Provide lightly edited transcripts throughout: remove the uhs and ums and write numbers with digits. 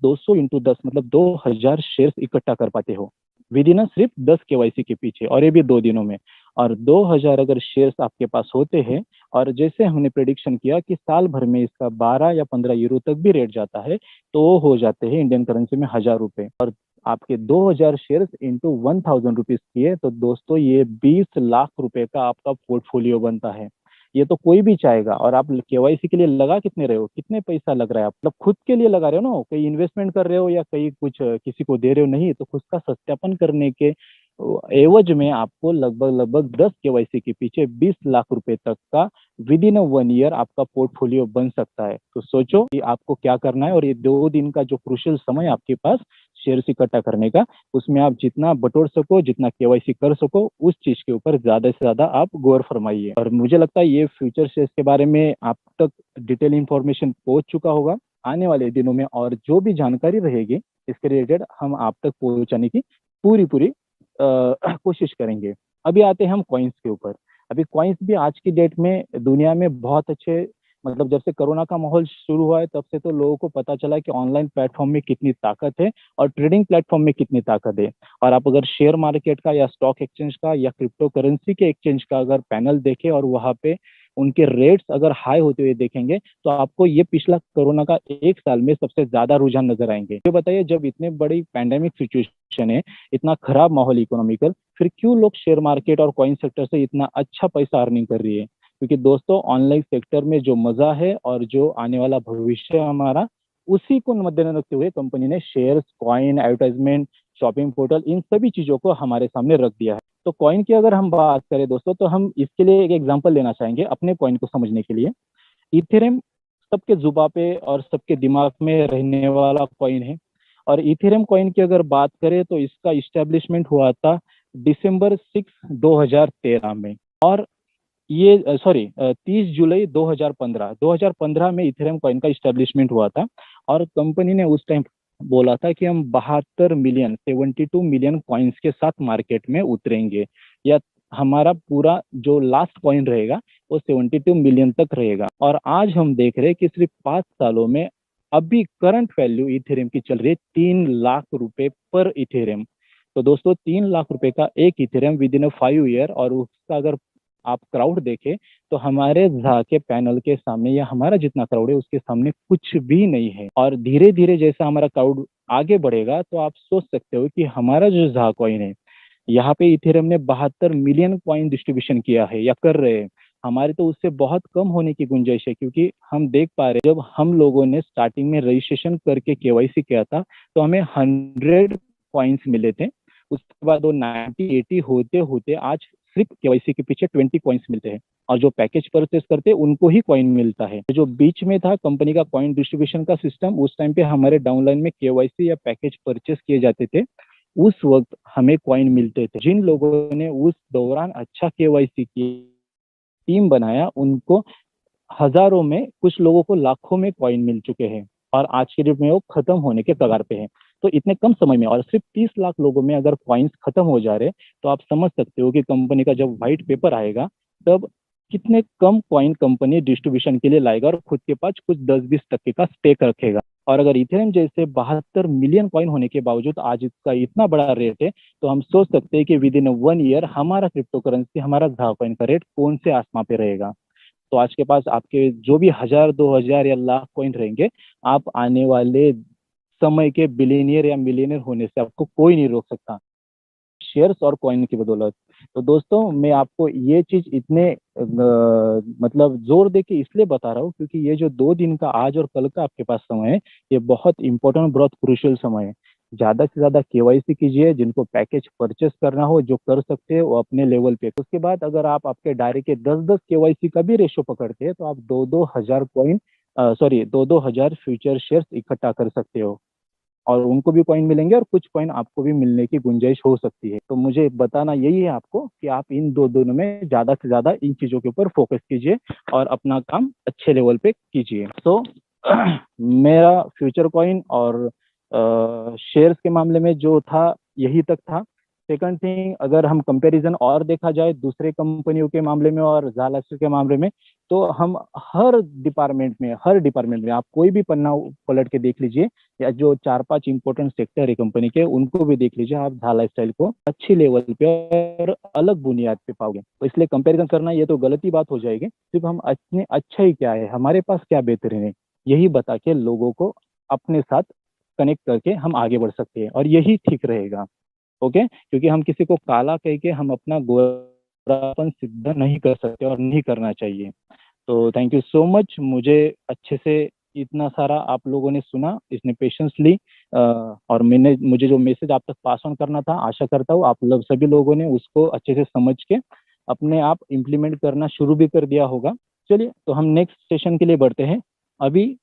200 into 10 मतलब 2000 shares इकट्ठा कर पाते हो विद इन सिर्फ 10 KYC के पीछे, और ये भी 2 दिनों में। और 2000 अगर शेयर्स आपके पास होते हैं, और जैसे हमने प्रेडिक्शन किया कि साल भर में इसका 12 या 15 यूरो तक भी रेट जाता है, तो वो हो जाते हैं इंडियन करेंसी में 1000 रुपए। और आपके 2000 शेयर्स इंटू 1000 रुपीज किए तो दोस्तों ये 20 लाख रुपए का आपका पोर्टफोलियो बनता है। ये तो कोई भी चाहेगा। और आप केवाईसी के लिए लगा कितने रहे हो, कितने पैसा लग रहा है, आप मतलब खुद के लिए लगा रहे हो ना, कहीं इन्वेस्टमेंट कर रहे हो या कहीं कुछ किसी को दे रहे हो, नहीं, तो खुद का सत्यापन करने के एवज में आपको लगभग लगभग 10 KYC के पीछे 20 लाख रुपए तक का विद इन 1 ईयर आपका पोर्टफोलियो बन सकता है। तो सोचो कि आपको क्या करना है, और ये 2 दिन का जो क्रुशियल समय आपके पास शेयर्स इकट्ठा करने का, उसमें आप जितना बटोर सको, जितना केवाईसी कर सको, उस चीज के ऊपर ज्यादा से ज्यादा आप गौर फरमाइए। और मुझे लगता है ये फ्यूचर शेयर्स के बारे में आप तक डिटेल इंफॉर्मेशन पहुंच चुका होगा। आने वाले दिनों में और जो भी जानकारी रहेगी इसके रिलेटेड हम आप तक पहुंचाने की पूरी पूरी कोशिश करेंगे। अभी आते हैं हम कॉइन्स के ऊपर। अभी कॉइन्स भी आज की डेट में दुनिया में बहुत अच्छे, मतलब जब से कोरोना का माहौल शुरू हुआ है तब से तो लोगों को पता चला कि ऑनलाइन प्लेटफॉर्म में कितनी ताकत है और ट्रेडिंग प्लेटफॉर्म में कितनी ताकत है। और आप अगर शेयर मार्केट का या स्टॉक एक्सचेंज का या क्रिप्टो करेंसी के एक्सचेंज का अगर पैनल देखें और वहाँ पे उनके रेट्स अगर हाई होते हुए देखेंगे, तो आपको ये पिछला कोरोना का 1 साल में सबसे ज्यादा रुझान नजर आएंगे। ये बताइए, जब इतने बड़ी पैंडेमिक सिचुएशन है, इतना खराब माहौल इकोनॉमिकल, फिर क्यों लोग शेयर मार्केट और कॉइन सेक्टर से इतना अच्छा पैसा अर्निंग कर रही है? क्योंकि दोस्तों ऑनलाइन सेक्टर में जो मजा है और जो आने वाला भविष्य है हमारा, उसी को मद्देनजर रखते हुए कंपनी ने shares, coin, advertisement, shopping portal, इन सभी चीजों को हमारे सामने रख दिया है। तो कॉइन की अगर हम बात करें दोस्तों, तो हम इसके लिए एक एग्जांपल लेना चाहेंगे अपने कॉइन को समझने के लिए। इथेरियम सबके जुबा पे और सबके दिमाग में रहने वाला कॉइन है। और इथेरियम कॉइन की अगर बात करें तो इसका इस्टेब्लिशमेंट हुआ था December 6, 2013 में। और ये 30 जुलाई 2015 में इथेरियम कॉइन का इस्टेब्लिशमेंट हुआ था। और कंपनी ने उस टाइम बोला था कि हम 72 मिलियन कॉइन्स के साथ मार्केट में उतरेंगे, या हमारा पूरा जो लास्ट कॉइन रहेगा वो 72 मिलियन तक रहेगा। और आज हम देख रहे हैं कि सिर्फ 5 सालों में अभी करंट वैल्यू इथेरियम की चल रही है 3 लाख रुपए पर इथेरियम। तो दोस्तों 3 लाख रुपए का एक इथेरियम विद इन 5 ईयर, और उसका अगर आप क्राउड देखें तो हमारे झा के पैनल के सामने या हमारा जितना क्राउड है उसके सामने कुछ भी नहीं है। और धीरे धीरे जैसा हमारा क्राउड आगे बढ़ेगा तो आप सोच सकते हो कि हमारा जो झा कॉइन है, यहाँ पे इथेरियम ने 72 मिलियन कॉइन डिस्ट्रीब्यूशन किया है या कर रहे हैं। हमारे तो उससे बहुत कम होने की गुंजाइश है, क्योंकि हम देख पा रहे हैं जब हम लोगों ने स्टार्टिंग में रजिस्ट्रेशन करके केवाईसी किया था तो हमें 100 कॉइन्स मिले थे। उसके बाद वो 90-80 होते होते आज सिर्फ केवाईसी के पीछे 20 कॉइन्स मिलते हैं। और जो पैकेज परचेस करते हैं उनको ही कॉइन मिलता है। जो बीच में था कंपनी का कॉइन डिस्ट्रीब्यूशन का सिस्टम, उस टाइम पे हमारे डाउनलाइन में केवाईसी या पैकेज परचेस किए जाते थे, उस वक्त हमें कॉइन मिलते थे। जिन लोगों ने उस दौरान अच्छा केवाईसी की टीम बनाया उनको हजारों में, कुछ लोगों को लाखों में कॉइन मिल चुके हैं। और आज के डेट में वो खत्म होने के कगार पे है। तो इतने कम समय में और सिर्फ 30 लाख लोगों में अगर कॉइन्स खत्म हो जा रहे, तो आप समझ सकते हो कि कंपनी का जब व्हाइट पेपर आएगा तब कितने कम कॉइन कंपनी डिस्ट्रीब्यूशन के लिए लाएगा और खुद के पास कुछ 10-20% का स्टेक रखेगा। और अगर इथेरियम जैसे 72 मिलियन कॉइन होने के बावजूद आज इसका इतना बड़ा रेट है, तो हम सोच सकते हैं कि विद इन 1 ईयर हमारा क्रिप्टो करेंसी, हमारा झा कॉइन का रेट कौन से आसमां पे रहेगा। तो आज के पास आपके जो भी 1000, 2000 या लाख कॉइन रहेंगे, आप आने वाले समय के बिलियनियर या मिलियनियर होने से आपको कोई नहीं रोक सकता, शेयर्स और कॉइन की बदौलत। तो दोस्तों मैं आपको ये चीज इतने मतलब जोर दे के इसलिए बता रहा हूँ क्योंकि ये जो 2 दिन का आज और कल का आपके पास समय है, ये बहुत इंपॉर्टेंट, बहुत क्रूशियल समय है। ज्यादा से ज्यादा केवाईसी कीजिए, जिनको पैकेज परचेस करना हो, जो कर सकते हैं वो अपने लेवल पे। उसके बाद अगर आप आपके डायरी के 10-10 केवाईसी का भी रेशो पकड़ते हैं तो आप 2-2 हजार फ्यूचर शेयर्स इकट्ठा कर सकते हो, और उनको भी कॉइन मिलेंगे और कुछ कॉइन आपको भी मिलने की गुंजाइश हो सकती है। तो मुझे बताना यही है आपको कि आप इन 2 दिनों में ज्यादा से ज्यादा इन चीजों के ऊपर फोकस कीजिए और अपना काम अच्छे लेवल पे कीजिए। तो मेरा फ्यूचर कॉइन और शेयर्स के मामले में जो था यही तक था। सेकंड थिंग, अगर हम कंपैरिजन और देखा जाए दूसरे कंपनियों के मामले में और जालाक्स के मामले में, तो हम हर डिपार्टमेंट में आप कोई भी पन्ना पलट के देख लीजिए, या जो 4-5 इंपॉर्टेंट सेक्टर है कंपनी के उनको भी देख लीजिए, आप ढाला स्टाइल को अच्छी लेवल पे और अलग बुनियाद पे पाओगे। तो इसलिए कंपैरिजन करना ये तो गलत ही बात हो जाएगी। सिर्फ हम अपने अच्छा ही क्या है, हमारे पास क्या बेहतरीन है, यही बता के लोगों को अपने साथ कनेक्ट करके हम आगे बढ़ सकते हैं, और यही ठीक रहेगा। ओके, क्योंकि हम किसी को काला कह के हम अपना गोरापन सिद्ध नहीं कर सकते और नहीं करना चाहिए। तो थैंक यू सो मच, मुझे अच्छे से इतना सारा आप लोगों ने सुना, इसने पेशेंस ली, और मुझे जो मैसेज आप तक पास ऑन करना था, आशा करता हूँ आप लोग सभी लोगों ने उसको अच्छे से समझ के अपने आप इम्प्लीमेंट करना शुरू भी कर दिया होगा। चलिए, तो हम नेक्स्ट सेशन के लिए बढ़ते हैं। अभी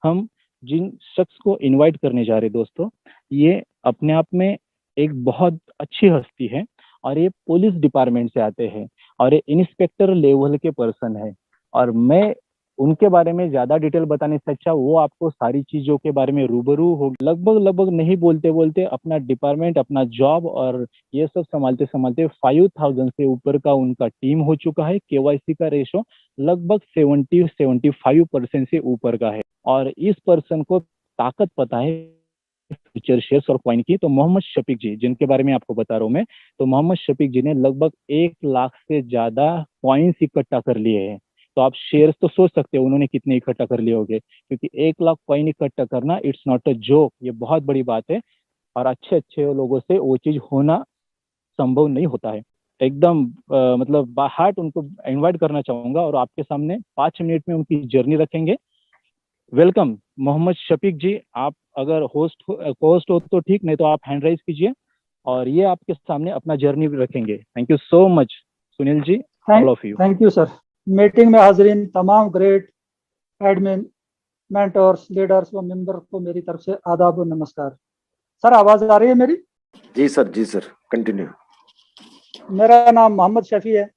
हम जिन शख्स को इनवाइट करने जा रहे हैं दोस्तों, ये अपने आप में एक बहुत अच्छी हस्ती है, और ये पुलिस डिपार्टमेंट से आते हैं, और ये इंस्पेक्टर लेवल के पर्सन है। और मैं उनके बारे में ज्यादा डिटेल बताने से अच्छा वो आपको सारी चीजों के बारे में रूबरू हो, लगभग लगभग नहीं बोलते बोलते अपना डिपार्टमेंट, अपना जॉब और ये सब संभालते संभालते 5000 से ऊपर का उनका टीम हो चुका है। केवाईसी का रेशो लगभग 70-75% से ऊपर का है, और इस पर्सन को ताकत पता है फ्यूचर शेयर्स और कॉइन की। तो मोहम्मद शफीक जी, जिनके बारे में आपको बता रहा हूँ मैं, तो मोहम्मद शफीक जी ने लगभग 1 लाख से ज्यादा कॉइन्स इकट्ठा कर लिए हैं। तो आप शेयर्स तो सोच सकते हो उन्होंने कितने इकट्ठा कर लिए होंगे, क्योंकि 1 लाख कॉइन इकट्ठा करना इट्स नॉट अ जोक, ये बहुत बड़ी बात है। और अच्छे अच्छे लोगों से वो चीज होना संभव नहीं होता है। एकदम मतलब हार्ट उनको इनवाइट करना चाहूंगा, और आपके सामने 5 मिनट में उनकी जर्नी रखेंगे। वेलकम मोहम्मद शफीक जी, आप अगर होस्ट हो तो ठीक, नहीं तो आप हैंड राइज कीजिए, और ये आपके सामने अपना जर्नी भी रखेंगे। Thank you so much Sunil ji, all of you. Thank you sir. Meeting में हाजिरीन तमाम ग्रेट एडमिन, मेंटर्स, लीडर्स व मेंबर को मेरी तरफ से आदाब और नमस्कार। सर आवाज आ रही है मेरी? जी सर, कंटिन्यू। मेरा नाम मोहम्मद शफी है,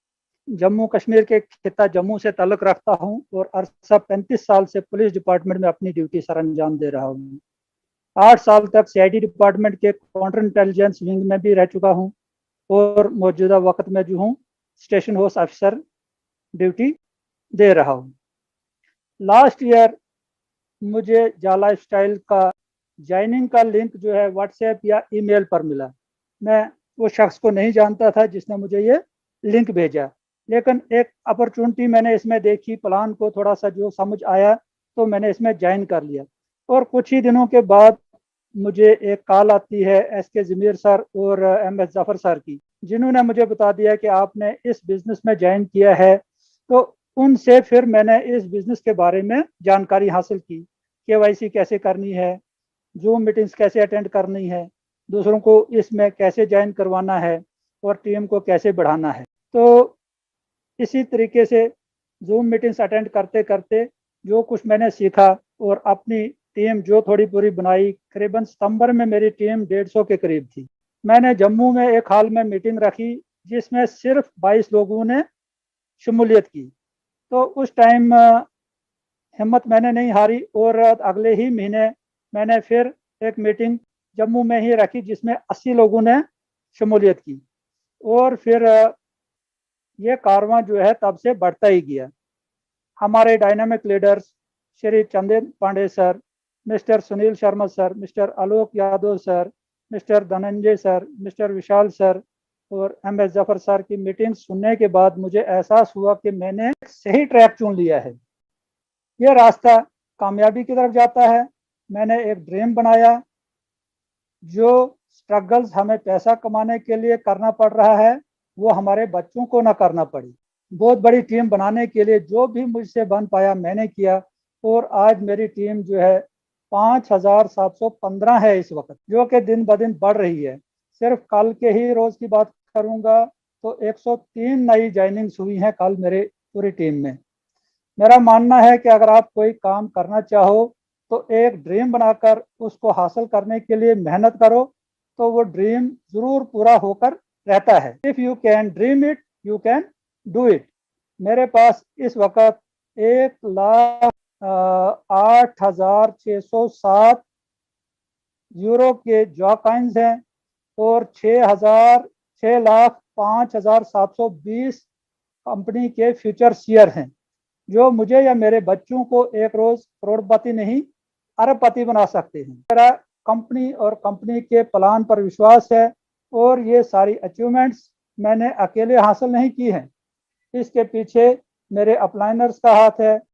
जम्मू कश्मीर के खिता जम्मू से ताल्लुक रखता हूं, और अरसा 35 साल से पुलिस डिपार्टमेंट में अपनी ड्यूटी सर अंजाम दे रहा हूं। 8 साल तक सीआईडी डिपार्टमेंट के काउंटर इंटेलिजेंस विंग में भी रह चुका हूं, और मौजूदा वक्त में जो हूँ स्टेशन हाउस ऑफिसर ड्यूटी दे रहा हूँ। लास्ट ईयर मुझे जाला स्टाइल का ज्वाइनिंग का लिंक जो है व्हाट्सएप या ईमेल पर मिला। मैं वो शख्स को नहीं जानता था जिसने मुझे ये लिंक भेजा, लेकिन एक अपॉर्चुनिटी मैंने इसमें देखी, प्लान को थोड़ा सा जो समझ आया तो मैंने इसमें ज्वाइन कर लिया। और कुछ ही दिनों के बाद मुझे एक कॉल आती है एसके जमीर सर और एमएस जफर सर की, जिन्होंने मुझे बता दिया कि आपने इस बिजनेस में ज्वाइन किया है। तो उनसे फिर मैंने इस बिजनेस के बारे में जानकारी हासिल की, केवाईसी कैसे करनी है, जूम मीटिंग्स कैसे अटेंड करनी है, दूसरों को इसमें कैसे ज्वाइन करवाना है, और टीम को कैसे बढ़ाना है। तो इसी तरीके से जूम मीटिंग्स अटेंड करते करते जो कुछ मैंने सीखा, और अपनी टीम जो थोड़ी पूरी बनाई, करीबन सितंबर में मेरी टीम 150 के करीब थी। मैंने जम्मू में एक हाल में मीटिंग रखी जिसमें सिर्फ 22 लोगों ने शमूलियत की। तो उस टाइम हिम्मत मैंने नहीं हारी, और अगले ही महीने मैंने फिर एक मीटिंग जम्मू में ही रखी जिसमें 80 लोगों ने शमूलियत की, और फिर ये कारवां जो है तब से बढ़ता ही गया। हमारे dynamic leaders Shri Chandan Pandey sir, mister Sunil Sharma sir, mister Alok Yadav sir, mister Dhananjay sir, mister Vishal sir और एमएस जफर सर की मीटिंग सुनने के बाद मुझे एहसास हुआ कि मैंने सही ट्रैक चुन लिया है, ये रास्ता कामयाबी की तरफ जाता है। मैंने एक ड्रीम बनाया, जो स्ट्रगल्स हमें पैसा कमाने के लिए करना पड़ रहा है वो हमारे बच्चों को ना करना पड़े। बहुत बड़ी टीम बनाने के लिए जो भी मुझसे बन पाया मैंने किया, और आज मेरी टीम जो है 5715 है इस वक्त, जो कि दिन ब दिन बढ़ रही है। सिर्फ कल के ही रोज की बात करूंगा तो 103 नई ज्वाइनिंग्स हुई हैं कल मेरे पूरी टीम में। मेरा मानना है कि अगर आप कोई काम करना चाहो तो एक ड्रीम बनाकर उसको हासिल करने के लिए मेहनत करो, तो वो ड्रीम जरूर पूरा होकर रहता है। If you can dream it you can do it. मेरे पास इस वक्त 1,08,607 यूरो के जॉकॉइंस हैं, और 6,05,720 कंपनी के फ्यूचर शेयर हैं। जो मुझे या मेरे बच्चों को एक रोज करोड़पति नहीं अरबपति बना सकते हैं। मेरा कंपनी और कंपनी के प्लान पर विश्वास है और ये सारी अचीवमेंट्स मैंने अकेले हासिल नहीं की हैं। इसके पीछे मेरे अपलाइनर्स का हाथ है,